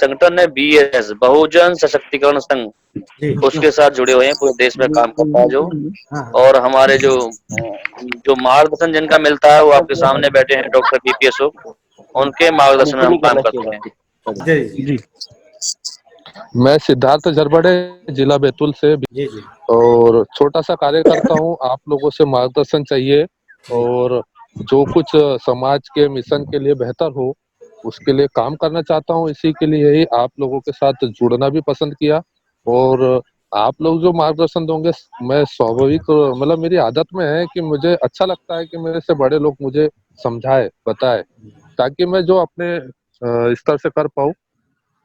संगठन है BSS, बहुजन सशक्तिकरण संघ, जी उसके साथ जुड़े हुए हैं, पूरे देश में काम करता है जो। हाँ और हमारे जो मार्गदर्शन जिनका मिलता है वो आपके सामने बैठे हैं डॉक्टर BP अशोक, उनके मार्गदर्शन में हम काम करते हैं। जी जी जी, मैं सिद्धार्थ झरबड़े, जिला बैतूल से जी जी और छोटा सा कार्य करता हूँ। आप लोगों से मार्गदर्शन चाहिए और जो कुछ समाज के मिशन के लिए बेहतर हो उसके लिए काम करना चाहता हूँ। इसी के लिए ही आप लोगों के साथ जुड़ना भी पसंद किया और आप लोग जो मार्गदर्शन दोगे, मैं स्वाभाविक मतलब मेरी आदत में है कि मुझे अच्छा लगता है कि मेरे से बड़े लोग मुझे समझाए, बताए, ताकि मैं जो अपने स्तर से कर पाऊँ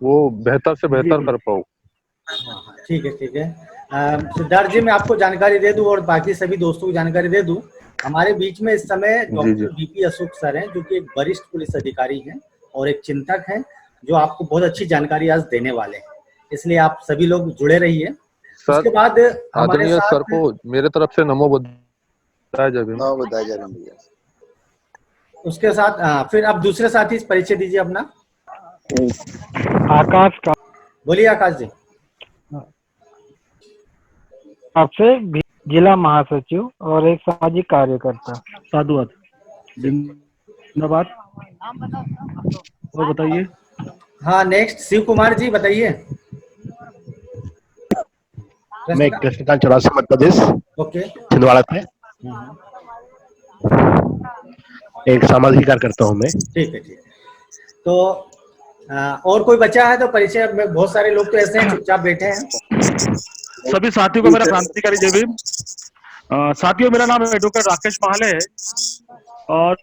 वो बेहतर से बेहतर कर पाऊँ। हाँ, ठीक है ठीक है। सिद्धार्थ जी, मैं आपको जानकारी दे दूं और बाकी सभी दोस्तों को जानकारी दे दूं। हमारे बीच में इस समय जी जी डॉक्टर BP अशोक सर हैं, जो कि एक वरिष्ठ पुलिस अधिकारी हैं और एक चिंतक हैं, जो आपको बहुत अच्छी जानकारी आज देने वाले हैं। इसलिए आप सभी लोग जुड़े रहिए। सर, उसके बाद हमारे आदरणीय सर साथ को मेरे तरफ से नमो बुद्धाय जय भीम। उसके साथ फिर आप दूसरे साथी से परिचय दीजिए अपना। आकाश का बोलिए आकाश जी। आपसे जिला महासचिव और एक सामाजिक कार्यकर्ता। साधुवाद, जिंदाबाद। और बताइए। हाँ, नेक्स्ट शिव कुमार जी बताइए। मैं कृष्णकांत चौरासी मध्य प्रदेश ओके। छिंदवाड़ा से एक सामाजिक कार्यकर्ता हूँ मैं। ठीक है ठीक है। तो और कोई बचा है तो परिचय में, बहुत सारे लोग तो ऐसे हैं चुपचाप बैठे हैं। सभी साथियों को मेरा क्रांतिकारी जय भीम। साथियों, मेरा नाम एडवोकेट राकेश महाले है और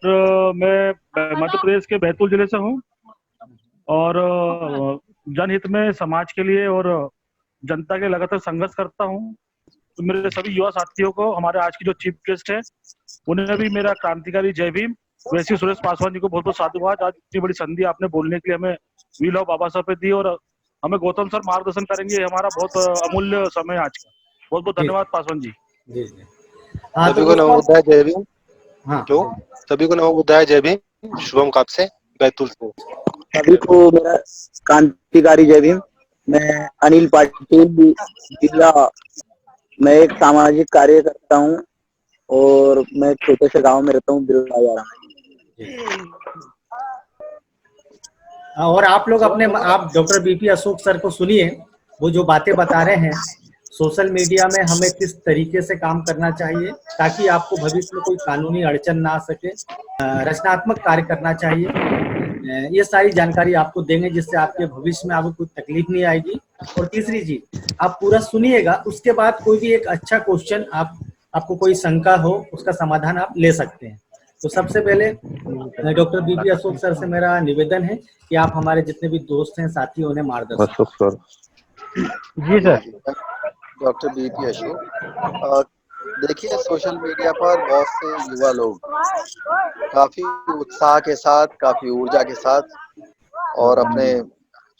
मैं मध्य प्रदेश के बैतूल जिले से हूँ और जनहित में, समाज के लिए और जनता के लगातार संघर्ष करता हूँ। तो मेरे सभी युवा साथियों को, हमारे आज की जो चीफ गेस्ट है, उन्हें भी मेरा क्रांतिकारी जय भीम। वैसे सुरेश पासवान जी को बहुत बहुत साधुवाद। आज इतनी बड़ी संधि आपने बोलने के लिए हमें वी लव बाबा साहब पे दी और हमें गौतम सर मार्गदर्शन करेंगे। ये हमारा बहुत अमूल्य समय आज का। बहुत बहुत धन्यवाद पासवान जी। जी जी। हाँ, सभी को नमो बुद्धाय जय भीम। हाँ, सभी को नमो बुद्धाय जय भीम। शुभम काप से, बैतूल से। सभी को मेरा क्रांतिकारी जय भीम। मैं अनिल पाटिल, जिला, मैं एक सामाजिक कार्य करता हूँ और मैं छोटे से गांव में रहता हूँ, बिरला। और आप लोग आप डॉक्टर BP अशोक सर को सुनिए, वो जो बातें बता रहे हैं सोशल मीडिया में हमें किस तरीके से काम करना चाहिए ताकि आपको भविष्य में कोई कानूनी अड़चन ना आ सके, रचनात्मक कार्य करना चाहिए। ये सारी जानकारी आपको देंगे जिससे आपके भविष्य में आपको कोई तकलीफ नहीं आएगी। और तीसरी चीज, आप पूरा सुनिएगा, उसके बाद कोई भी एक अच्छा क्वेश्चन आपको कोई शंका हो उसका समाधान आप ले सकते हैं। तो सबसे पहले डॉक्टर BP अशोक सर से मेरा निवेदन है कि आप हमारे जितने भी दोस्त हैं, साथी हैं, उन्हें मार्गदर्शन। अशोक सर। जी सर। Doctor BP Ashok. देखिए, सोशल मीडिया पर बहुत से युवा लोग काफी उत्साह के साथ, काफी ऊर्जा के साथ और अपने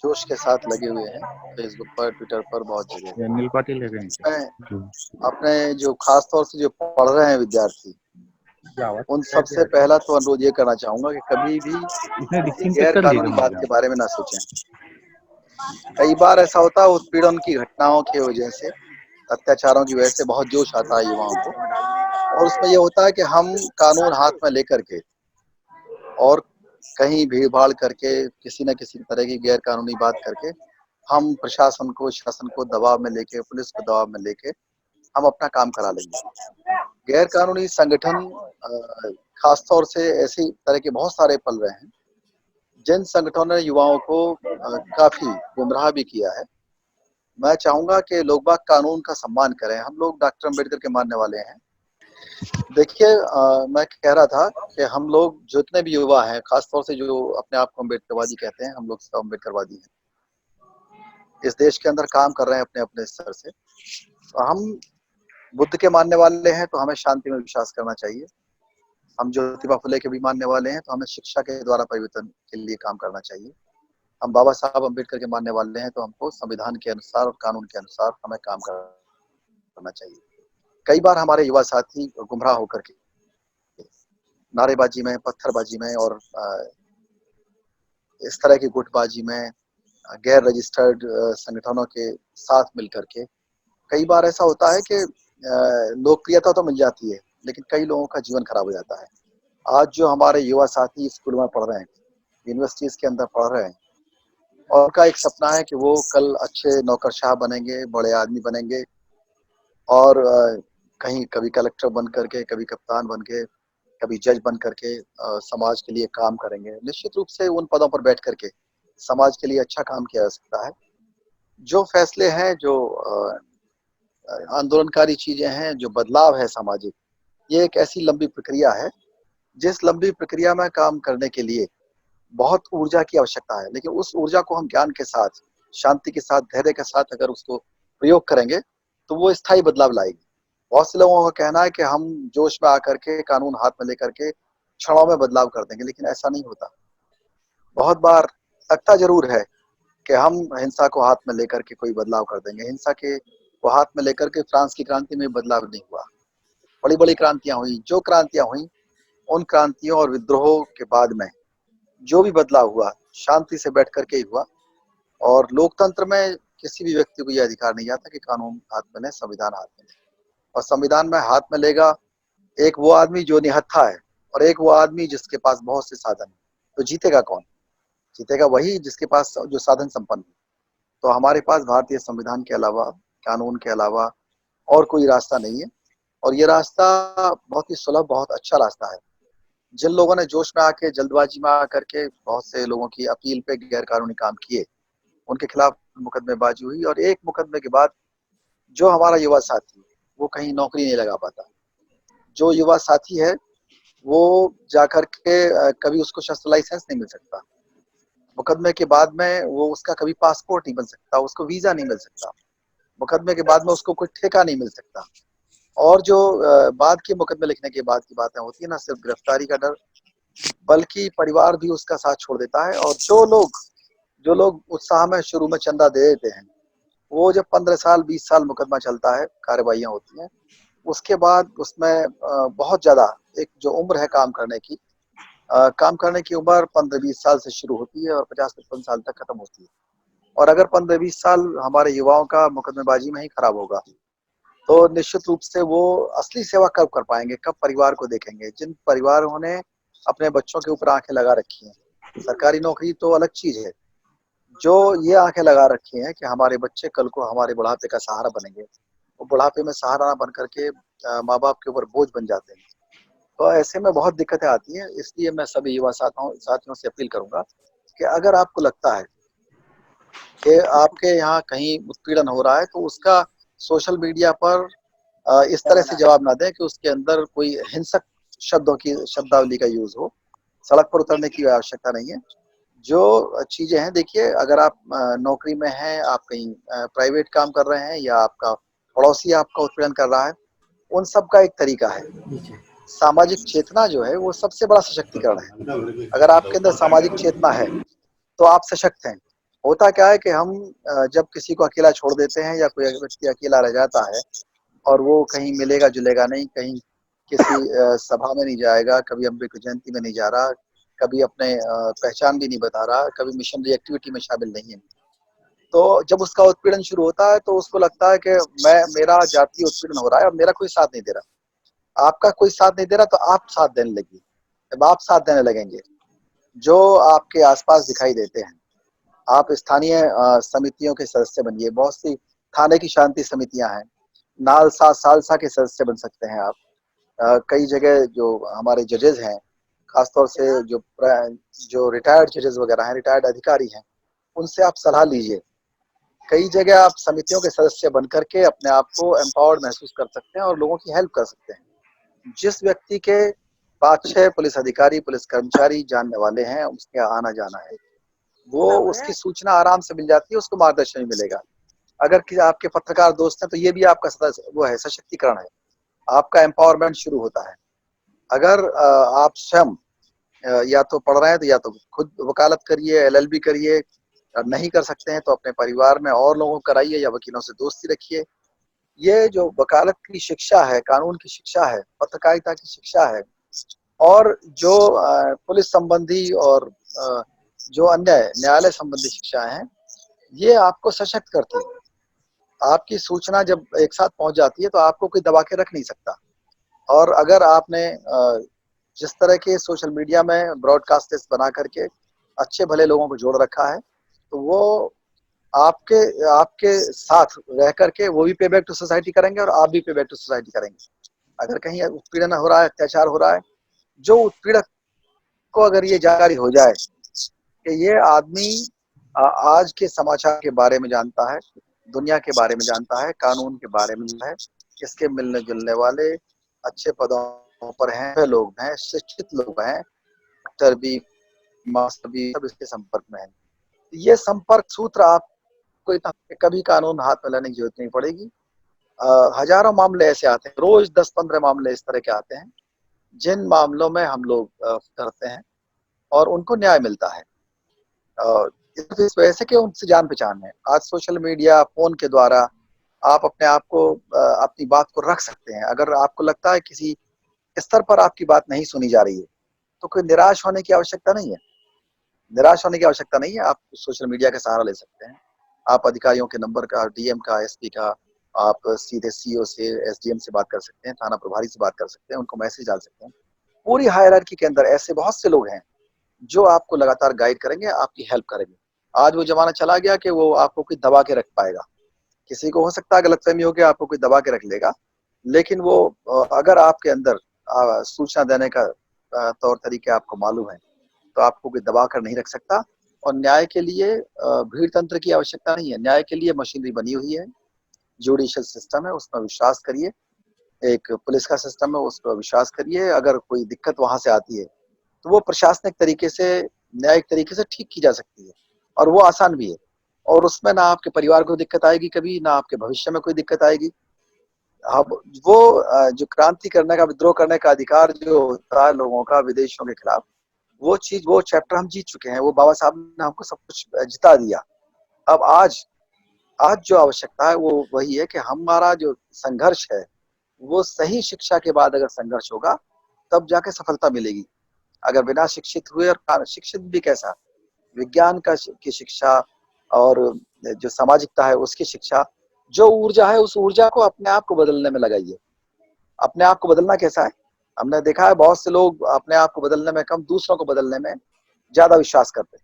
जोश के साथ लगे हुए हैं। फेसबुक पर, ट्विटर पर, बहुत जगह। अनिल पाटिल है अपने जो खास तौर से जो पढ़ रहे हैं विद्यार्थी, उन सबसे पहला तो अनुरोध ये करना चाहूंगा कि कभी भी किसी गैर कानूनी बात के बारे में ना सोचें। कई बार ऐसा होता है, उत्पीड़न की घटनाओं की वजह से, अत्याचारों की वजह से बहुत जोश आता है युवाओं को और उसमें ये होता है कि हम कानून हाथ में लेकर के और कहीं भीड़ भाड़ करके किसी न किसी तरह की गैर कानूनी बात करके हम प्रशासन को, शासन को दबाव में लेके, पुलिस को दबाव में लेके हम अपना काम करा लेंगे। गैर कानूनी संगठन खासतौर से ऐसी तरह के बहुत सारे पल रहे हैं जिन संगठनों ने युवाओं को काफी गुमराह भी किया है। मैं चाहूंगा कि लोग बाग कानून का सम्मान करें। हम लोग डॉक्टर अम्बेडकर के मानने वाले हैं। देखिए, मैं कह रहा था कि हम लोग जितने भी युवा हैं, खासतौर से जो अपने आप को अम्बेडकरवादी कहते हैं, हम लोग सब अम्बेडकरवादी हैं। इस देश के अंदर काम कर रहे हैं अपने अपने स्तर से। तो हम बुद्ध के मानने वाले हैं तो हमें शांति में विश्वास करना चाहिए। हम ज्योतिबा फुले के भी मानने वाले हैं तो हमें शिक्षा के द्वारा परिवर्तन के लिए काम करना चाहिए। हम बाबा साहब अम्बेडकर के मानने वाले हैं तो हमको संविधान के अनुसार और कानून के अनुसार हमें काम करना चाहिए। कई बार हमारे युवा साथी गुमराह होकर के नारेबाजी में, पत्थरबाजी में और इस तरह की गुटबाजी में गैर रजिस्टर्ड संगठनों के साथ मिलकर के कई बार ऐसा होता है कि लोकप्रियता तो मिल जाती है लेकिन कई लोगों का जीवन खराब हो जाता है। आज जो हमारे युवा साथी स्कूल में पढ़ रहे हैं, यूनिवर्सिटीज के अंदर पढ़ रहे हैं और उनका एक सपना है कि वो कल अच्छे नौकरशाह बनेंगे, बड़े आदमी बनेंगे और कहीं कभी कलेक्टर बन करके, कभी कप्तान बन के, कभी जज बन करके समाज के लिए काम करेंगे। निश्चित रूप से उन पदों पर बैठ करके समाज के लिए अच्छा काम किया जा सकता है। जो फैसले हैं, जो आंदोलनकारी चीजें हैं, जो बदलाव है सामाजिक, ये एक ऐसी लंबी प्रक्रिया है जिस लंबी प्रक्रिया में काम करने के लिए बहुत ऊर्जा की आवश्यकता है। लेकिन उस ऊर्जा को हम ज्ञान के साथ, शांति के साथ, धैर्य के साथ अगर उसको प्रयोग करेंगे तो वो स्थायी बदलाव लाएगी। बहुत से लोगों का कहना है कि हम जोश में आकर के कानून हाथ में लेकर के क्षणों में बदलाव कर देंगे, लेकिन ऐसा नहीं होता। बहुत बार लगता जरूर है कि हम हिंसा को हाथ में लेकर के कोई बदलाव कर देंगे। हिंसा के को हाथ में लेकर के फ्रांस की क्रांति में बदलाव नहीं हुआ। बड़ी बड़ी क्रांतियां हुई, जो क्रांतियां हुई उन क्रांतियों और विद्रोहों के बाद में जो भी बदलाव हुआ शांति से बैठ करके ही हुआ। और लोकतंत्र में किसी भी व्यक्ति को यह अधिकार नहीं आता कि कानून हाथ में ले, संविधान हाथ में ले। और संविधान में हाथ में लेगा एक वो आदमी जो निहत्था है और एक वो आदमी जिसके पास बहुत से साधन है। तो जीतेगा कौन? जीतेगा वही जिसके पास जो साधन संपन्न है। तो हमारे पास भारतीय संविधान के अलावा, कानून के अलावा और कोई रास्ता नहीं है। और ये रास्ता बहुत ही सुलभ, बहुत अच्छा रास्ता है। जिन लोगों ने जोश में आके, जल्दबाजी में आकर के बहुत से लोगों की अपील पे गैर कानूनी काम किए, उनके खिलाफ मुकदमेबाजी हुई। और एक मुकदमे के बाद जो हमारा युवा साथी वो कहीं नौकरी नहीं लगा पाता। जो युवा साथी है वो जाकर के कभी उसको शस्त्र लाइसेंस नहीं मिल सकता। मुकदमे के बाद में वो उसका कभी पासपोर्ट नहीं बन सकता, उसको वीजा नहीं मिल सकता। मुकदमे के बाद में उसको कोई ठेका नहीं मिल सकता। और जो बाद के मुकदमे लिखने के बाद की बातें होती है ना, सिर्फ गिरफ्तारी का डर, बल्कि परिवार भी उसका साथ छोड़ देता है। और जो लोग उत्साह में शुरू में चंदा दे देते हैं, वो जब 15 साल 20 साल मुकदमा चलता है, कार्रवाइयां होती हैं, उसके बाद उसमें बहुत ज्यादा एक जो उम्र है काम करने की, काम करने की उम्र 15-20 साल से शुरू होती है और 50-55 साल तक खत्म होती है। और अगर 15-20 साल हमारे युवाओं का मुकदमेबाजी में ही खराब होगा तो निश्चित रूप से वो असली सेवा कब कर पाएंगे, कब परिवार को देखेंगे? जिन परिवारों ने अपने बच्चों के ऊपर आंखें लगा रखी हैं, सरकारी नौकरी तो अलग चीज है, जो ये आंखें लगा रखी हैं कि हमारे बच्चे कल को हमारे बुढ़ापे का सहारा बनेंगे, वो बुढ़ापे में सहारा ना बन करके माँ बाप के ऊपर बोझ बन जाते हैं। तो ऐसे में बहुत दिक्कतें आती हैं। इसलिए मैं सभी युवा साथियों से अपील करूंगा कि अगर आपको लगता है कि आपके यहाँ कहीं उत्पीड़न हो रहा है तो उसका सोशल मीडिया पर इस तरह से जवाब ना दें कि उसके अंदर कोई हिंसक शब्दावली का यूज हो। सड़क पर उतरने की आवश्यकता नहीं है। जो चीजें हैं, देखिए, अगर आप नौकरी में हैं, आप कहीं प्राइवेट काम कर रहे हैं या आपका पड़ोसी आपका उत्पीड़न कर रहा है, उन सब का एक तरीका है। सामाजिक चेतना जो है वो सबसे बड़ा सशक्तिकरण है। अगर आपके अंदर सामाजिक चेतना है तो आप सशक्त हैं। होता क्या है कि हम जब किसी को अकेला छोड़ देते हैं या कोई व्यक्ति अकेला रह जाता है और वो कहीं मिलेगा जुलेगा नहीं, कहीं किसी सभा में नहीं जाएगा, कभी अम्बेडकर जयंती में नहीं जा रहा, कभी अपने पहचान भी नहीं बता रहा, कभी मिशनरी एक्टिविटी में शामिल नहीं है, तो जब उसका उत्पीड़न शुरू होता है तो उसको लगता है कि मेरा जातीय उत्पीड़न हो रहा है और मेरा कोई साथ नहीं दे रहा। आपका कोई साथ नहीं दे रहा तो आप साथ देने लगी। जब आप साथ देने लगेंगे, जो आपके आसपास दिखाई देते हैं, आप स्थानीय समितियों के सदस्य बनिए। बहुत सी थाने की शांति समितियां हैं, नालसा सालसा के सदस्य बन सकते हैं आप। कई जगह जो हमारे जजेस हैं, खासतौर से जो रिटायर्ड जजेस वगैरह हैं, रिटायर्ड अधिकारी हैं, उनसे आप सलाह लीजिए। कई जगह आप समितियों के सदस्य बन करके अपने आप को एम्पावर्ड महसूस कर सकते हैं और लोगों की हेल्प कर सकते हैं। जिस व्यक्ति के 5-6 पुलिस अधिकारी, पुलिस कर्मचारी जानने वाले हैं, उसके आना जाना है, वो उसकी सूचना आराम से मिल जाती है, उसको मार्गदर्शन भी मिलेगा। अगर आपके पत्रकार दोस्त हैं तो ये भी आपका वो है, सशक्तिकरण है, आपका एम्पावरमेंट शुरू होता है। अगर आप स्वयं या तो पढ़ रहे हैं तो या तो खुद वकालत करिए, LLB करिए, नहीं कर सकते हैं तो अपने परिवार में और लोगों को कराइए या वकीलों से दोस्ती रखिए। ये जो वकालत की शिक्षा है, कानून की शिक्षा है, पत्रकारिता की शिक्षा है, और जो पुलिस संबंधी और जो अन्य न्यायालय संबंधी शिक्षाएं हैं, ये आपको सशक्त करती है। आपकी सूचना जब एक साथ पहुंच जाती है तो आपको कोई दबा के रख नहीं सकता। और अगर आपने जिस तरह के सोशल मीडिया में ब्रॉडकास्टर्स बना करके अच्छे भले लोगों को जोड़ रखा है, तो वो आपके आपके साथ रह करके वो भी पे बैक टू सोसाइटी करेंगे और आप भी पे बैक टू सोसाइटी करेंगे। अगर कहीं उत्पीड़न हो रहा है, अत्याचार हो रहा है, जो उत्पीड़क को अगर ये जानकारी हो जाए कि ये आदमी आज के समाचार के बारे में जानता है, दुनिया के बारे में जानता है, कानून के बारे में है, इसके मिलने जुलने वाले अच्छे पदों पर हैं लोग हैं, शिक्षित लोग हैं, डॉक्टर भी, मास्टर भी, सब इसके संपर्क में है। ये संपर्क सूत्र आपको इतना कभी कानून हाथ में लेने की जरूरत नहीं पड़ेगी। हजारों मामले ऐसे आते हैं, रोज 10-15 मामले इस तरह के आते हैं जिन मामलों में हम लोग करते हैं और उनको न्याय मिलता है। इस वजह से कि उनसे जान पहचान है। आज सोशल मीडिया, फोन के द्वारा आप अपने आप को अपनी बात को रख सकते हैं। अगर आपको लगता है किसी स्तर पर आपकी बात नहीं सुनी जा रही है, तो कोई निराश होने की आवश्यकता नहीं है। निराश होने की आवश्यकता नहीं है। आप सोशल मीडिया का सहारा ले सकते हैं। आप अधिकारियों के नंबर का, डीएम का, एसपी का, आप सीधे सीओ से, एसडीएम से बात कर सकते हैं, थाना प्रभारी से बात कर सकते हैं, उनको मैसेज डाल सकते हैं। पूरी हायरार्की के अंदर ऐसे बहुत से लोग हैं जो आपको लगातार गाइड करेंगे, आपकी हेल्प करेंगे। आज वो जमाना चला गया कि वो आपको कोई दबा के रख पाएगा। किसी को हो सकता है गलतफहमी हो कि आपको कोई दबा के रख लेगा, लेकिन वो अगर आपके अंदर सूचना देने का तौर तरीके आपको मालूम है, तो आपको कोई दबा कर नहीं रख सकता। और न्याय के लिए भीड़ तंत्र की आवश्यकता नहीं है। न्याय के लिए मशीनरी बनी हुई है, जुडिशियल सिस्टम है, उसमें विश्वास करिए। एक पुलिस का सिस्टम है, उस पर विश्वास करिए। अगर कोई दिक्कत वहां से आती है तो वो प्रशासनिक तरीके से, न्यायिक तरीके से ठीक की जा सकती है, और वो आसान भी है। और उसमें ना आपके परिवार को दिक्कत आएगी कभी, ना आपके भविष्य में कोई दिक्कत आएगी। अब वो जो क्रांति करने का, विद्रोह करने का अधिकार जो होता है लोगों का विदेशियों के खिलाफ, वो चीज, वो चैप्टर हम जीत चुके हैं। वो बाबा साहब ने हमको सब कुछ जिता दिया। अब आज जो आवश्यकता है वो वही है कि हमारा जो संघर्ष है वो सही शिक्षा के बाद अगर संघर्ष होगा तब जाके सफलता मिलेगी। अगर बिना शिक्षित हुए, और शिक्षित भी कैसा, विज्ञान की शिक्षा और जो सामाजिकता है उसकी शिक्षा, जो ऊर्जा है उस ऊर्जा को अपने आप को बदलने में लगाइए। अपने आप को बदलना कैसा है, हमने देखा है बहुत से लोग अपने आप को बदलने में कम, दूसरों को बदलने में ज्यादा विश्वास करते हैं।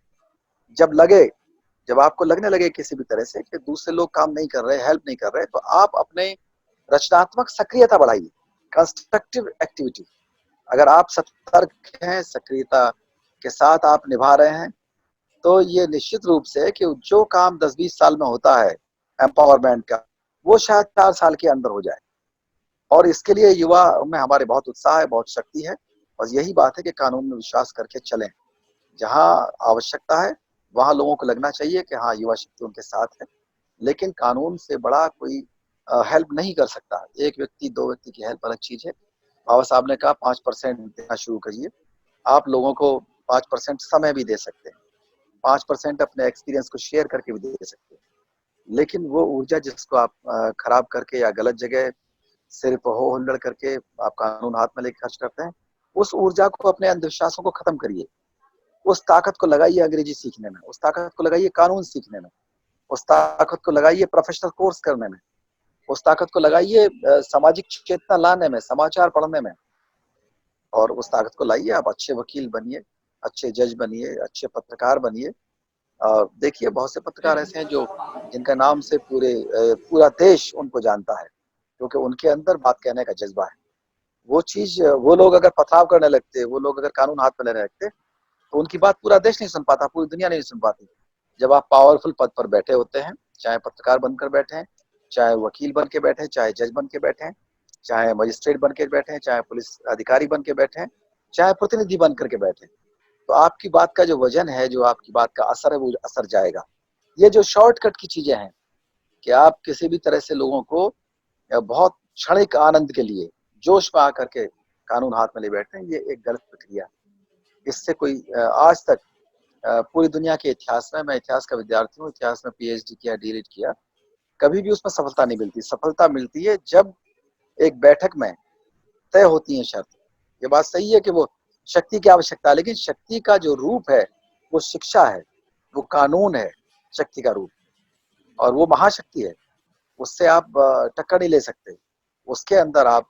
जब आपको लगने लगे किसी भी तरह से कि दूसरे लोग काम नहीं कर रहे, हेल्प नहीं कर रहे, तो आप अपने रचनात्मक सक्रियता बढ़ाइए, कंस्ट्रक्टिव एक्टिविटी। अगर आप सतर्क हैं, सक्रियता के साथ आप निभा रहे हैं, तो ये निश्चित रूप से कि जो काम 10-20 साल में होता है एम्पावरमेंट का, वो शायद 4 साल के अंदर हो जाए। और इसके लिए युवा में हमारे बहुत उत्साह है, बहुत शक्ति है। और यही बात है कि कानून में विश्वास करके चलें। जहाँ आवश्यकता है वहाँ लोगों को लगना चाहिए कि हाँ, युवा शक्ति उनके साथ है। लेकिन कानून से बड़ा कोई हेल्प नहीं कर सकता। एक व्यक्ति, 2 व्यक्ति की हेल्प अलग चीज है। बाबा साहब ने कहा 5% देना शुरू करिए। आप लोगों को 5% समय भी दे सकते हैं, 5% अपने एक्सपीरियंस को शेयर करके भी दे सकते हैं। लेकिन वो ऊर्जा जिसको आप खराब करके या गलत जगह सिर्फ हो हुल्लड़ करके आप कानून हाथ में लेकर खर्च करते हैं, उस ऊर्जा को, अपने अंधविश्वासों को खत्म करिए। उस ताकत को लगाइए अंग्रेजी सीखने में, उस ताकत को लगाइए कानून सीखने में, उस ताकत को लगाइए प्रोफेशनल कोर्स करने में, उस ताकत को लगाइए सामाजिक चेतना लाने में, समाचार पढ़ने में। और उस ताकत को लाइए, आप अच्छे वकील बनिए, अच्छे जज बनिए, अच्छे पत्रकार बनिए। देखिए बहुत से पत्रकार ऐसे हैं जो, जिनका नाम से पूरा देश उनको जानता है, क्योंकि उनके अंदर बात कहने का जज्बा है। वो चीज, वो लोग अगर पथराव करने लगते, वो लोग अगर कानून हाथ में लेने लगते, तो उनकी बात पूरा देश नहीं सुन पाता, पूरी दुनिया नहीं सुन पाती। जब आप पावरफुल पद पर बैठे होते हैं, चाहे पत्रकार बनकर बैठे हैं, चाहे वकील बन के बैठे हैं, चाहे जज बन के बैठे हैं, चाहे मजिस्ट्रेट बन के बैठे हैं, चाहे पुलिस अधिकारी बन के बैठे हैं, चाहे प्रतिनिधि बन करके बैठे हैं, तो आपकी बात का जो वजन है, जो आपकी बात का असर है, वो असर जाएगा। ये जो शॉर्टकट की चीजें हैं कि आप किसी भी तरह से लोगों को बहुत क्षणिक आनंद के लिए जोश में आकर के कानून हाथ में ले बैठते हैं, ये एक गलत प्रक्रिया है। इससे कोई आज तक पूरी दुनिया के इतिहास में, मैं इतिहास का विद्यार्थी हूँ, इतिहास में पीएचडी किया, डीलिट किया, कभी भी उसमें सफलता नहीं मिलती। सफलता मिलती है जब एक बैठक में तय होती है शर्त। ये बात सही है कि वो शक्ति की आवश्यकता है, लेकिन शक्ति का जो रूप है वो शिक्षा है, वो कानून है शक्ति का रूप। और वो महाशक्ति है, उससे आप टक्कर नहीं ले सकते। उसके अंदर आप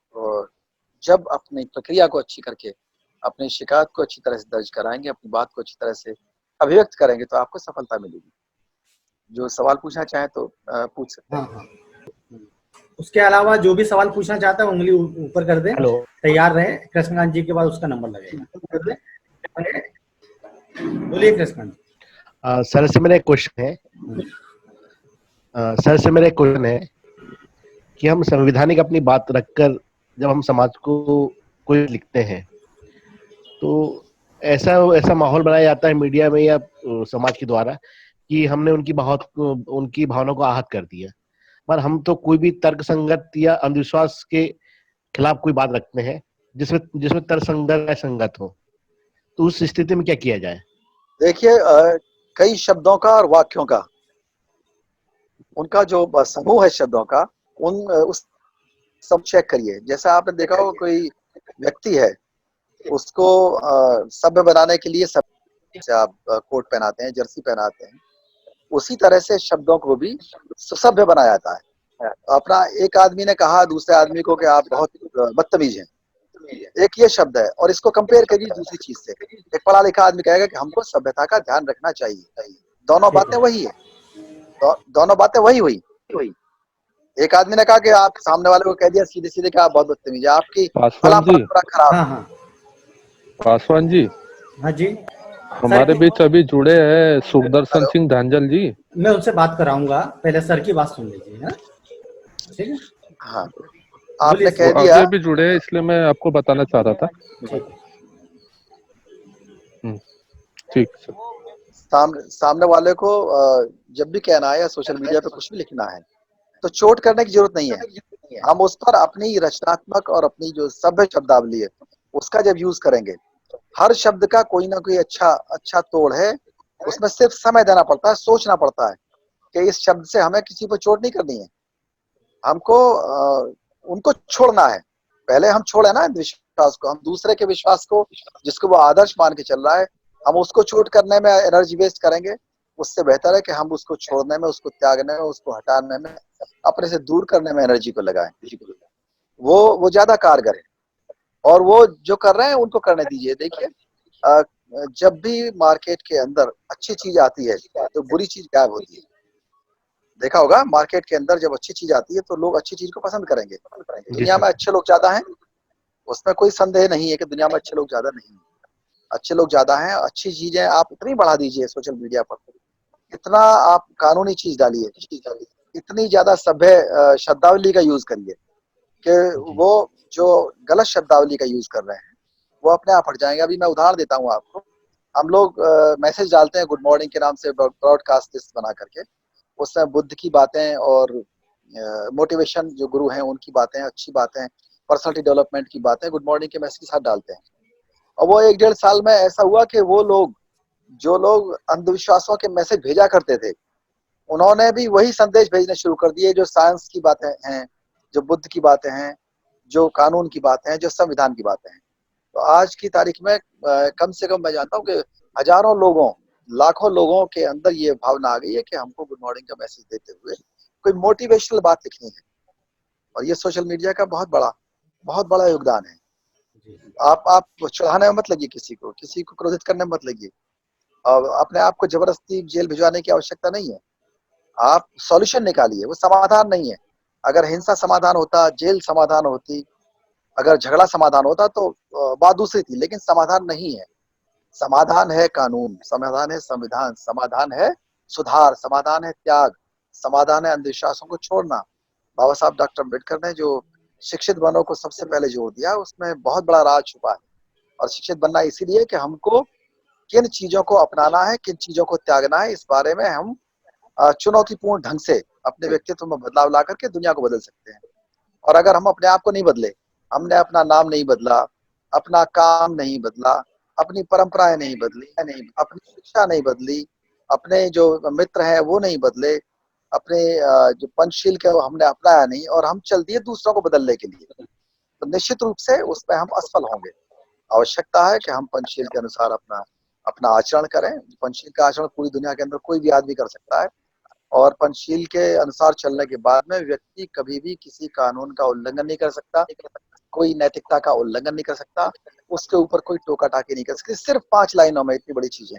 जब अपनी प्रक्रिया को अच्छी करके अपनी शिकायत को अच्छी तरह से दर्ज कराएंगे, अपनी बात को अच्छी तरह से अभिव्यक्त करेंगे, तो आपको सफलता मिलेगी। जो सवाल पूछना चाहे तो पूछ सकते हैं। हाँ। उसके अलावा जो भी सवाल पूछना चाहता है उंगली ऊपर कर दे, हेलो। तैयार रहे। कृष्णकांत जी के बाद उसका नंबर लगेगा। बोलिए कृष्णकांत जी। सर से मेरा एक क्वेश्चन है कि हम संवैधानिक अपनी बात रखकर जब हम समाज को कोई लिखते हैं तो ऐसा माहौल बनाया जाता है मीडिया में या समाज के द्वारा कि हमने उनकी भावनाओं को आहत कर दिया। पर हम तो कोई भी तर्कसंगत या अंधविश्वास के खिलाफ कोई बात रखते हैं जिसमें तर्कसंगत या संगत हो, तो उस स्थिति में क्या किया जाए? देखिए, कई शब्दों का और वाक्यों का, उनका जो समूह है शब्दों का, उस सब चेक करिए। जैसा आपने देखा हो, कोई व्यक्ति है, उसको सभ्य बनाने के लिए सब से आप कोट पहनाते हैं, जर्सी पहनाते हैं, उसी तरह से शब्दों को भी सभ्य बनाया जाता है। अपना एक आदमी ने कहा दूसरे आदमी को कि आप बहुत बदतमीज हैं, एक ये शब्द है, और इसको कंपेयर करिए दूसरी चीज से। एक पढ़ा लिखा आदमी कहेगा कि हमको सभ्यता का ध्यान रखना चाहिए। दोनों बातें वही है, दोनों बातें वही हुई। एक आदमी ने कहा कि आप सामने वाले को कह दिया सीधे सीधे कि आप बहुत बदतमीज है, आपकी पासवान जी, खराब। हाँ पासवान जी, हाँ जी। हमारे बीच अभी जुड़े हैं सुखदर्शन सिंह धांजल जी। मैं उनसे बात कराऊंगा, पहले सर की बात सुन लीजिए। हाँ ठीक है। हाँ, आपने कह वो दिया। अभी जुड़े हैं, इसलिए मैं आपको बताना चाह रहा था। ठीक सर। सामने वाले को जब भी कहना है या सोशल मीडिया पे कुछ भी लिखना है तो चोट करने की जरूरत नहीं है। हम उस पर अपनी रचनात्मक और अपनी जो सभ्य शब्दावली है उसका जब यूज करेंगे, हर शब्द का कोई ना कोई अच्छा तोड़ है। उसमें सिर्फ समय देना पड़ता है, सोचना पड़ता है कि इस शब्द से हमें किसी पर चोट नहीं करनी है, हमको उनको छोड़ना है। पहले हम छोड़े ना विश्वास को, हम दूसरे के विश्वास को, जिसको वो आदर्श मान के चल रहा है, हम उसको चोट करने में एनर्जी वेस्ट करेंगे। उससे बेहतर है कि हम उसको छोड़ने में, उसको त्यागने में, उसको हटाने में, अपने से दूर करने में एनर्जी को लगाएं। वो ज्यादा कारगर है, और वो जो कर रहे हैं उनको करने दीजिए। देखिए, जब भी मार्केट के अंदर अच्छी चीज आती है तो बुरी चीज गायब होती है। देखा होगा, मार्केट के अंदर जब अच्छी चीज आती है तो लोग अच्छी चीज को पसंद करेंगे। दुनिया में अच्छे लोग ज्यादा हैं, उसमें कोई संदेह नहीं है कि दुनिया में अच्छे लोग ज्यादा नहीं है, अच्छे लोग ज्यादा हैं। अच्छी चीजें आप इतनी बढ़ा दीजिए सोशल मीडिया पर, इतना आप कानूनी चीज डालिए, इतनी ज्यादा सभ्य शब्दावली का यूज करिए कि वो जो गलत शब्दावली का यूज कर रहे हैं वो अपने आप हट जाएंगे। अभी मैं उदाहरण देता हूँ आपको। हम लोग मैसेज डालते हैं गुड मॉर्निंग के नाम से, ब्रॉडकास्ट लिस्ट बना करके, उसमें बुद्ध की बातें और मोटिवेशन जो गुरु हैं उनकी बातें, अच्छी बातें, पर्सनालिटी डेवलपमेंट की बातें गुड मॉर्निंग के मैसेज के साथ डालते हैं। और वो 1-1.5 साल में ऐसा हुआ कि वो लोग, जो लोग अंधविश्वासों के मैसेज भेजा करते थे, उन्होंने भी वही संदेश भेजने शुरू कर दिए जो साइंस की बातें हैं, जो बुद्ध की बातें हैं, जो कानून की बातें हैं, जो संविधान की बातें हैं। तो आज की तारीख में कम से कम मैं जानता हूँ कि हजारों लोगों, लाखों लोगों के अंदर ये भावना आ गई है कि हमको गुड मॉर्निंग का मैसेज देते हुए कोई मोटिवेशनल बात लिखनी है। और ये सोशल मीडिया का बहुत बड़ा योगदान है। आप चढ़ाने में मत लगिए, किसी को क्रोधित करने में मत लगिए, और अपने आप को जबरदस्ती जेल भिजवाने की आवश्यकता नहीं है। आप सॉल्यूशन निकालिए, वो समाधान नहीं है। अगर हिंसा समाधान होता, जेल समाधान होती, अगर झगड़ा समाधान होता तो बात दूसरी थी, लेकिन समाधान नहीं है। समाधान है कानून, समाधान है संविधान, समाधान है सुधार, समाधान है त्याग, समाधान है अंधविश्वासों को छोड़ना। बाबा साहब डॉक्टर अम्बेडकर ने जो शिक्षित बनों को सबसे पहले जोर दिया, उसमें बहुत बड़ा राज छुपा है। और शिक्षित बनना इसीलिए कि हमको किन चीजों को अपनाना है, किन चीजों को त्यागना है, इस बारे में हम चुनौतीपूर्ण ढंग से अपने व्यक्तित्व में बदलाव ला करके दुनिया को बदल सकते हैं। और अगर हम अपने आप को नहीं बदले, हमने अपना नाम नहीं बदला, अपना काम नहीं बदला, अपनी परंपराएं नहीं बदली, अपनी शिक्षा नहीं बदली, अपने जो मित्र हैं वो नहीं बदले, अपने जो पंचशील के वो हमने अपनाया नहीं, और हम चल दिए दूसरों को बदलने के लिए, तो निश्चित रूप से उसमें हम असफल होंगे। आवश्यकता है कि हम पंचशील के अनुसार अपना आचरण करें। पंचशील का आचरण पूरी दुनिया के अंदर कोई भी आदमी कर सकता है। और पंचशील के अनुसार चलने के बाद में व्यक्ति कभी भी किसी कानून का उल्लंघन नहीं कर सकता, कोई नैतिकता का उल्लंघन नहीं कर सकता, उसके ऊपर कोई टोका टाकी नहीं कर सकती। सिर्फ 5 लाइनों में इतनी बड़ी चीजें,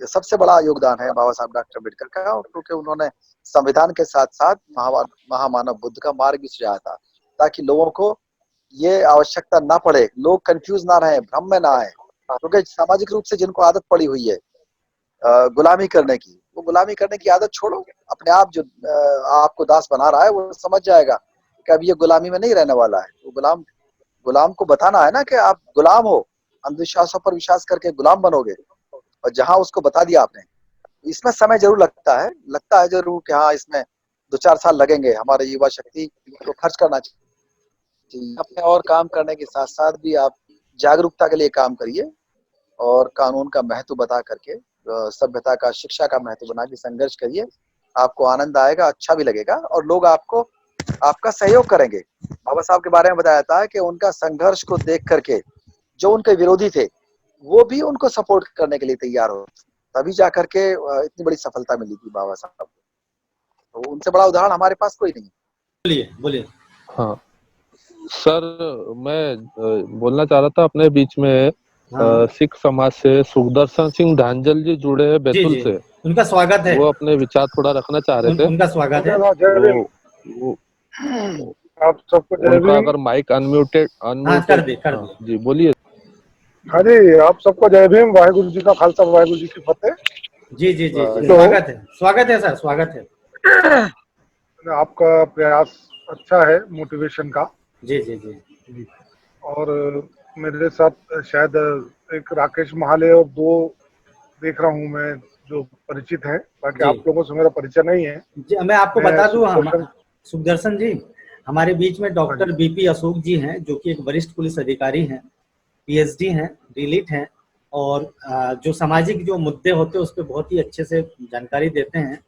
ये सबसे बड़ा योगदान है बाबा साहब डॉक्टर अम्बेडकर का, क्योंकि उन्होंने संविधान के साथ साथ महामानव बुद्ध का मार्ग भी सुझाया था, ताकि लोगों को ये आवश्यकता ना पड़े, लोग कंफ्यूज ना रहे, भ्रम में ना आए, क्योंकि सामाजिक रूप से जिनको आदत पड़ी हुई है गुलामी करने की, वो गुलामी करने की आदत छोड़ो। अपने आप जो आपको दास बना रहा है वो समझ जाएगा कि अब ये गुलामी में नहीं रहने वाला है। वो गुलाम को बताना है ना कि आप गुलाम हो, अंधविश्वासों पर विश्वास करके गुलाम बनोगे। और जहां उसको बता दिया आपने, इसमें समय जरूर लगता है जरूर कि हाँ इसमें 2-4 साल लगेंगे, हमारे युवा शक्ति को खर्च करना चाहिए। अपने और काम करने के साथ साथ भी आप जागरूकता के लिए काम करिए और कानून का महत्व बता करके, सभ्यता का, शिक्षा का महत्व बना के संघर्ष करिए। आपको आनंद आएगा, अच्छा भी लगेगा और लोग आपका सहयोग करेंगे। बाबा साहब के बारे में बताया था कि उनका संघर्ष को देख करके जो उनके विरोधी थे वो भी उनको सपोर्ट करने के लिए तैयार हो, तभी जाकर के इतनी बड़ी सफलता मिली थी बाबा साहब को। तो उनसे बड़ा उदाहरण हमारे पास कोई नहीं। बोलिए। हाँ सर, मैं बोलना चाह रहा था अपने बीच में सिख समाज से सुखदर्शन सिंह धांजल जी जुड़े हैं बैतूल से, उनका स्वागत है। वो अपने विचार थोड़ा रखना चाह रहे थे। उनका स्वागत है। आप सबको उनका अगर माइक अनम्यूटेड कर दे। जी बोलिए। हाँ जी, आप सबको जय भीम, वाहिगुरु जी का खालसा, वाहिगुरु जी की फतेह। जी स्वागत है सर, स्वागत है। आपका प्रयास अच्छा है मोटिवेशन का। जी। और मेरे साथ शायद एक राकेश महाले और 2 देख रहा हूँ मैं जो परिचित हैं, बाकी आप लोगों से मेरा परिचय नहीं है। जी, मैं आपको बता दूं, सुखदर्शन जी हमारे बीच में डॉक्टर बीपी अशोक जी हैं, जो कि एक वरिष्ठ पुलिस अधिकारी हैं, पीएचडी हैं, डिलीट हैं, और जो सामाजिक जो मुद्दे होते हैं उस पर बहुत ही अच्छे से जानकारी देते हैं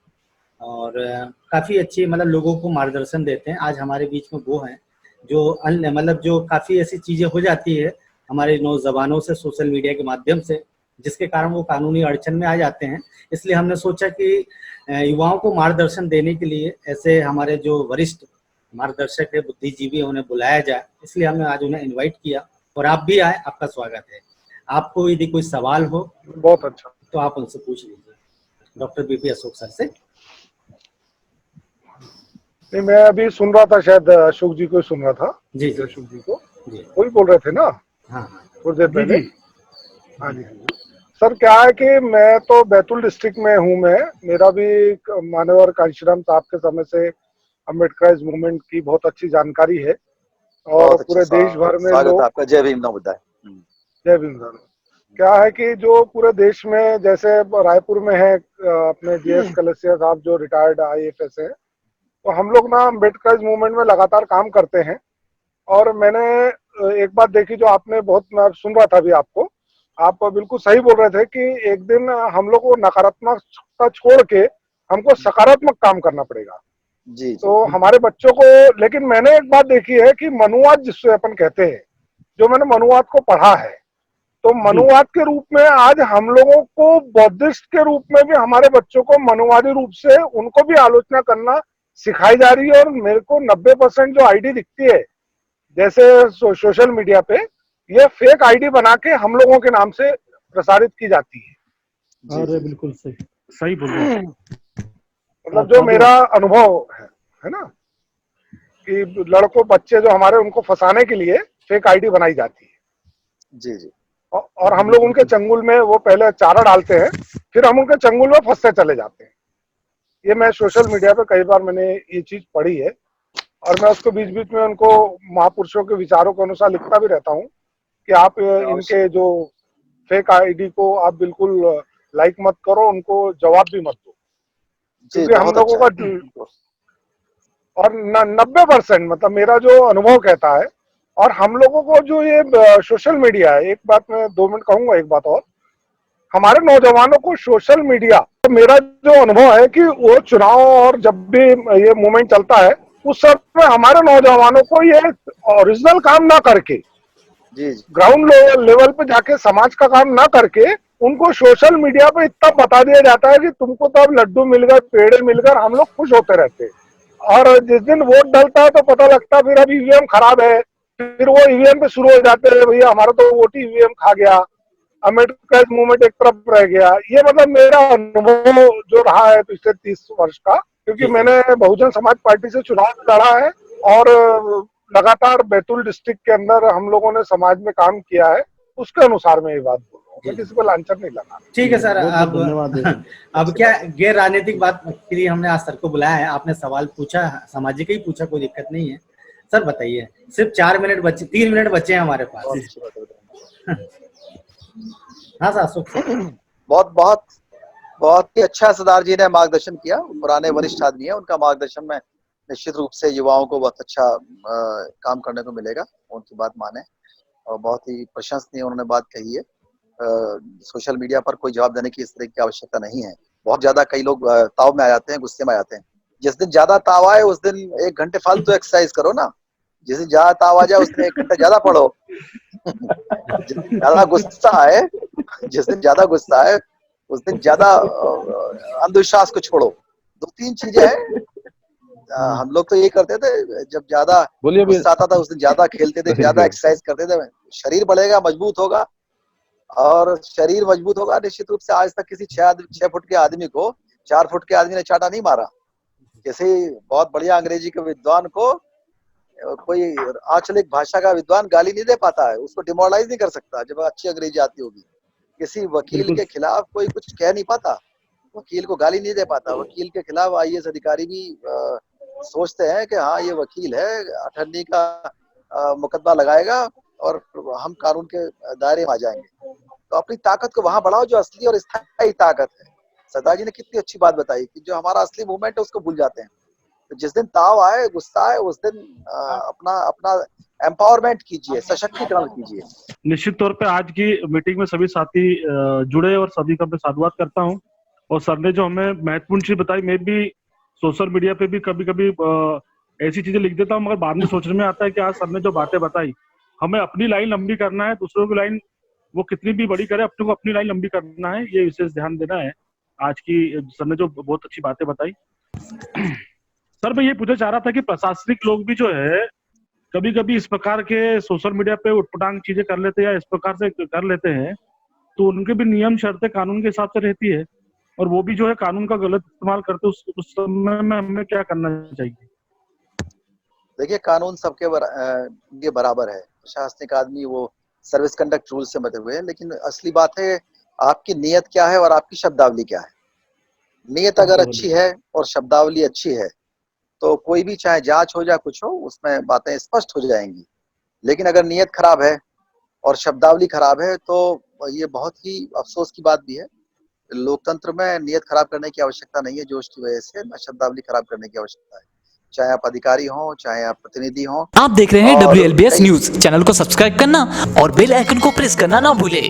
और काफ़ी अच्छी मतलब लोगों को मार्गदर्शन देते हैं। आज हमारे बीच में वो हैं जो मतलब जो काफ़ी ऐसी चीज़ें हो जाती है हमारे नौजवानों से सोशल मीडिया के माध्यम से, जिसके कारण वो कानूनी अड़चन में आ जाते हैं। इसलिए हमने सोचा कि युवाओं को मार्गदर्शन देने के लिए ऐसे हमारे जो वरिष्ठ मार्गदर्शक है, बुद्धिजीवी, उन्हें बुलाया जाए, इसलिए हमने आज उन्हें इन्वाइट किया और आप भी आए, आपका स्वागत है। आपको यदि कोई सवाल हो बहुत अच्छा तो आप उनसे पूछ लीजिए, डॉक्टर बीपी अशोक सर से। नहीं, मैं अभी सुन रहा था, शायद अशोक जी को सुन रहा था। जी अशोक जी को वही बोल रहे थे ना। हाँ थोड़ी देर पहले। हाँ जी सर, क्या है कि मैं तो बैतूल डिस्ट्रिक्ट में हूँ। मेरा भी मानवर कांशीराम साहब के समय से अम्बेडकर मूवमेंट की बहुत अच्छी जानकारी है और पूरे देश भर में लोग। आपका जय भीम ना मुद्दा है। जय भीम सर। क्या है कि जो पूरे देश में, जैसे रायपुर में है अपने जीएस कलसिया साहब जो रिटायर्ड आईएफएस है, तो हम लोग ना अम्बेडकर मूवमेंट में लगातार काम करते हैं। और मैंने एक बात देखी जो आपने बहुत, मैं सुन रहा था अभी आपको, आप बिल्कुल सही बोल रहे थे कि एक दिन हम लोग को नकारात्मकता छोड़ के हमको सकारात्मक काम करना पड़ेगा। जी। तो हमारे बच्चों को, लेकिन मैंने एक बात देखी है कि मनुवाद जिससे अपन कहते हैं, जो मैंने मनुवाद को पढ़ा है, तो मनुवाद के रूप में आज हम लोगों को बौद्धिस्ट के रूप में भी हमारे बच्चों को मनुवादी रूप से उनको भी आलोचना करना सिखाई जा रही है। और मेरे को 90% जो आईडी दिखती है जैसे सोशल मीडिया पे, ये फेक आईडी बना के हम लोगों के नाम से प्रसारित की जाती है। अरे बिल्कुल सही बोल रहे हैं। मतलब जो मेरा अनुभव है ना, कि लड़कों बच्चे जो हमारे, उनको फंसाने के लिए फेक आईडी बनाई जाती है। जी। और हम लोग उनके चंगुल में, वो पहले चारा डालते हैं, फिर हम उनके चंगुल में फंसते चले जाते हैं। ये मैं सोशल मीडिया पे कई बार मैंने ये चीज पढ़ी है और मैं उसको बीच बीच में उनको महापुरुषों के विचारों के अनुसार लिखता भी रहता हूँ कि आप इनके जो फेक आईडी को आप बिल्कुल लाइक मत करो, उनको जवाब भी मत दो, क्योंकि हम लोगों का और 90% मतलब मेरा जो अनुभव कहता है, और हम लोगों को जो ये सोशल मीडिया है, एक बात मैं 2 मिनट कहूंगा, एक बात और, हमारे नौजवानों को सोशल मीडिया, तो मेरा जो अनुभव है कि वो चुनाव और जब भी ये मूवमेंट चलता है उस समय हमारे नौजवानों को ये ओरिजिनल काम ना करके, ग्राउंड लेवल पे जाके समाज का काम ना करके, उनको सोशल मीडिया पे इतना बता दिया जाता है कि तुमको तो अब लड्डू मिल गए, पेड़े मिल गए, हम लोग खुश होते रहते हैं। और जिस दिन वोट डलता है तो पता लगता है फिर अब ईवीएम खराब है, फिर वो ईवीएम पे शुरू हो जाते हैं, भैया हमारा तो वोट ही ईवीएम खा गया, अम्बेडकर मूवमेंट एक तरफ रह गया। ये मतलब मेरा अनुभव जो रहा है पिछले 30 वर्ष का, क्योंकि मैंने बहुजन समाज पार्टी से चुनाव लड़ा है और लगातार बैतूल डिस्ट्रिक्ट के अंदर हम लोगों ने समाज में काम किया है, उसके अनुसार मैं ये बात बोल रहा हूँ, मैं किसी को लांछन नहीं लगा। ठीक है सर, अब क्या गैर राजनीतिक बात के लिए हमने आज सर को बुलाया है। आपने सवाल पूछा, सामाजिक ही पूछा, कोई दिक्कत नहीं है। सर बताइए, सिर्फ 4 मिनट बचे, 3 मिनट बचे हैं हमारे पास। हाँ सर अशोक सर। बहुत ही अच्छा सरदार जी ने मार्गदर्शन किया, पुराने वरिष्ठ आदमी है, उनका मार्गदर्शन में निश्चित रूप से युवाओं को बहुत अच्छा काम करने को मिलेगा, उनकी बात माने। और बहुत ही प्रशंसनीय उन्होंने बात कही है। सोशल मीडिया पर कोई जवाब देने की इस तरह की आवश्यकता नहीं है। बहुत ज्यादा कई लोग ताव में आ जाते हैं, गुस्से में आ जाते हैं। जिस दिन ज्यादा ताव आए उस दिन 1 घंटे फालतू एक्सरसाइज करो ना, जिस दिन ज्यादा ताव आ जाए उस दिन 1 घंटा ज्यादा पढ़ो। जिस दिन ज्यादा गुस्सा आए उस दिन ज्यादा अंधविश्वास को छोड़ो। 2-3 चीजें हैं। हम लोग तो ये करते थे, जब ज्यादा गुस्सा आता था उस दिन ज्यादा खेलते थे, ज्यादा एक्सरसाइज करते थे, शरीर बढ़ेगा, मजबूत होगा। और शरीर मजबूत होगा निश्चित रूप से। आज तक किसी 6 फुट के आदमी को 4 फुट के आदमी ने चाटा नहीं मारा। किसी बहुत बढ़िया अंग्रेजी के विद्वान को कोई आंचलिक भाषा का विद्वान गाली नहीं दे पाता है, उसको डिमोरलाइज नहीं कर सकता जब अच्छी अंग्रेजी आती होगी। किसी वकील के खिलाफ कोई कुछ कह नहीं पाता, वकील को गाली नहीं दे पाता। वकील के खिलाफ आईएएस अधिकारी भी सोचते हैं कि हाँ ये वकील है, अटर्नी का मुकदमा लगाएगा और हम कानून के दायरे में आ जाएंगे। तो अपनी ताकत को वहां बढ़ाओ जो असली और स्थायी ताकत है। सरदार जी ने कितनी अच्छी बात बताई कि जो हमारा असली मूवमेंट है उसको भूल जाते हैं। तो जिस दिन ताव आए, गुस्सा आए, उस दिन अपना एम्पावरमेंट कीजिए, सशक्तिकरण कीजिए। निश्चित तौर पे आज की मीटिंग में सभी साथी जुड़े और सभी का मैं साधुवाद करता हूं। और सर ने जो हमें महत्वपूर्ण चीज बताई, मैं भी सोशल मीडिया पे भी कभी कभी ऐसी चीजें लिख देता हूँ, मगर बाद में सोचने में आता है कि आज सर ने जो बातें बताई, हमें अपनी लाइन लंबी करना है, दूसरों की लाइन वो कितनी भी बड़ी करे, अपने को अपनी लाइन लंबी करना है, ये विशेष ध्यान देना है। आज की सर ने जो बहुत अच्छी बातें बताई। सर मैं ये पूछना चाह रहा था कि प्रशासनिक लोग भी जो है कभी कभी इस प्रकार के सोशल मीडिया पे उटपटांग चीजें कर लेते हैं या इस प्रकार से कर लेते हैं, तो उनके भी नियम शर्तें कानून के हिसाब से रहती है, और वो भी जो है कानून का गलत इस्तेमाल करते, उस समय में हमें क्या करना चाहिए? देखिए, कानून सबके बराबर है। प्रशासनिक आदमी वो सर्विस कंडक्ट रूल से बंधे हुए हैं, लेकिन असली बात है आपकी नीयत क्या है और आपकी शब्दावली क्या है। नीयत अगर अच्छी है और शब्दावली अच्छी है तो कोई भी चाहे जांच हो या कुछ हो उसमें बातें स्पष्ट हो जाएंगी। लेकिन अगर नीयत खराब है और शब्दावली खराब है तो ये बहुत ही अफसोस की बात भी है। लोकतंत्र में नियत खराब करने की आवश्यकता नहीं है जोश की वजह से, न शब्दावली खराब करने की आवश्यकता है। चाहे आप अधिकारी हो, चाहे आप प्रतिनिधि हो। आप देख रहे हैं WLBS न्यूज। चैनल को सब्सक्राइब करना और बेल आइकन को प्रेस करना ना भूले।